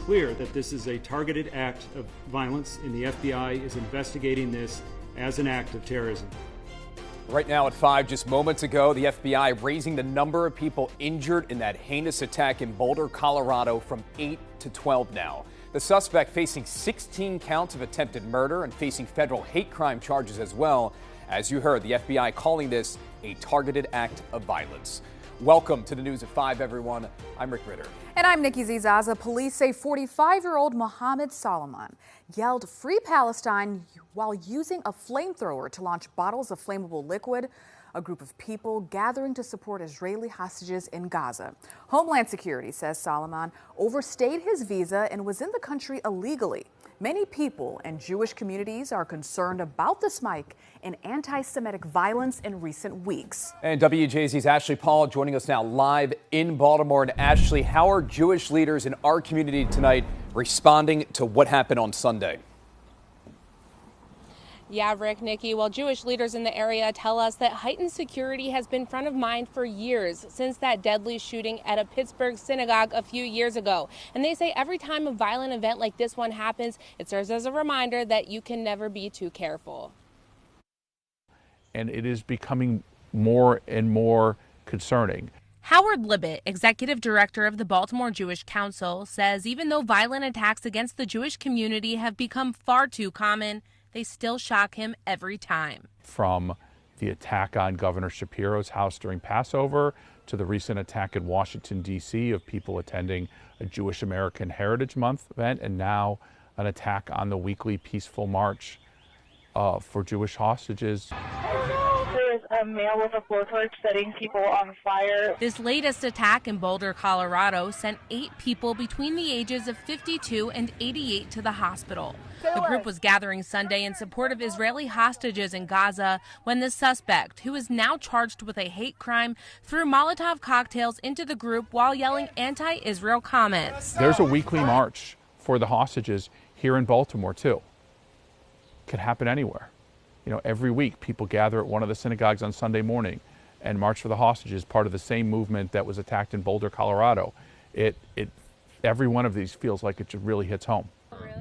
clear that this is a targeted act of violence, and the FBI is investigating this as an act of terrorism. Right now at 5, just moments ago, the FBI raising the number of people injured in that heinous attack in Boulder, Colorado from 8 to 12 now. The suspect facing 16 counts of attempted murder and facing federal hate crime charges as well. As you heard, the FBI calling this a targeted act of violence. Welcome to the News at 5, everyone. I'm Rick Ritter. And I'm Nikki Zizaza. Police say 45-year-old Mohammed Solomon yelled "Free Palestine" while using a flamethrower to launch bottles of flammable liquid. A group of people gathering to support Israeli hostages in Gaza. Homeland Security says Solomon overstayed his visa and was in the country illegally. Many people and Jewish communities are concerned about the spike in anti-Semitic violence in recent weeks. And WJZ's Ashley Paul joining us now live in Baltimore. And Ashley, how are Jewish leaders in our community tonight responding to what happened on Sunday? Yeah, Rick, Nikki. Well, Jewish leaders in the area tell us that heightened security has been front of mind for years, since that deadly shooting at a Pittsburgh synagogue a few years ago. And they say every time a violent event like this one happens, it serves as a reminder that you can never be too careful. And it is becoming more and more concerning. Howard Libet, executive director of the Baltimore Jewish Council, says even though violent attacks against the Jewish community have become far too common, they still shock him every time. From the attack on Governor Shapiro's house during Passover to the recent attack in Washington, D.C. of people attending a Jewish American Heritage Month event, and now an attack on the weekly peaceful march for Jewish hostages. There's a male with a blowtorch setting people on fire. This latest attack in Boulder, Colorado sent 8 people between the ages of 52 and 88 to the hospital. The group was gathering Sunday in support of Israeli hostages in Gaza when the suspect, who is now charged with a hate crime, threw Molotov cocktails into the group while yelling anti-Israel comments. There's a weekly march for the hostages here in Baltimore, too. Could happen anywhere. You know, every week people gather at one of the synagogues on Sunday morning and march for the hostages, part of the same movement that was attacked in Boulder, Colorado. Every one of these feels like it really hits home.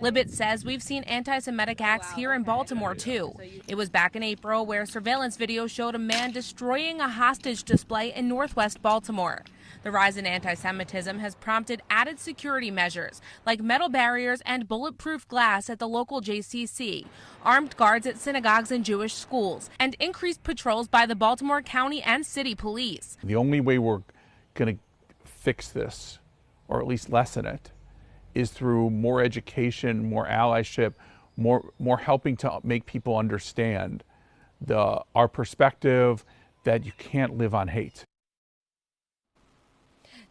Libet says we've seen anti-Semitic acts here in Baltimore, too. It was back in April where surveillance video showed a man destroying a hostage display in northwest Baltimore. The rise in anti-Semitism has prompted added security measures like metal barriers and bulletproof glass at the local JCC, armed guards at synagogues and Jewish schools, and increased patrols by the Baltimore County and City Police. The only way we're going to fix this, or at least lessen it, is through more education, more allyship, more helping to make people understand our perspective that you can't live on hate.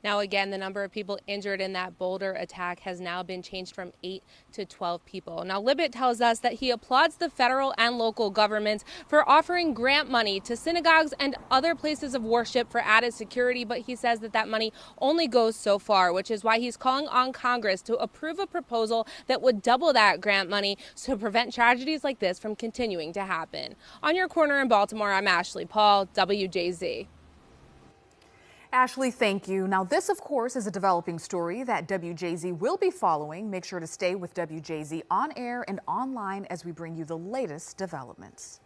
Now, again, the number of people injured in that Boulder attack has now been changed from 8 to 12 people. Now, Libet tells us that he applauds the federal and local governments for offering grant money to synagogues and other places of worship for added security, but he says that money only goes so far, which is why he's calling on Congress to approve a proposal that would double that grant money to prevent tragedies like this from continuing to happen. On your corner in Baltimore, I'm Ashley Paul, WJZ. Ashley, thank you. Now, this, of course, is a developing story that WJZ will be following. Make sure to stay with WJZ on air and online as we bring you the latest developments.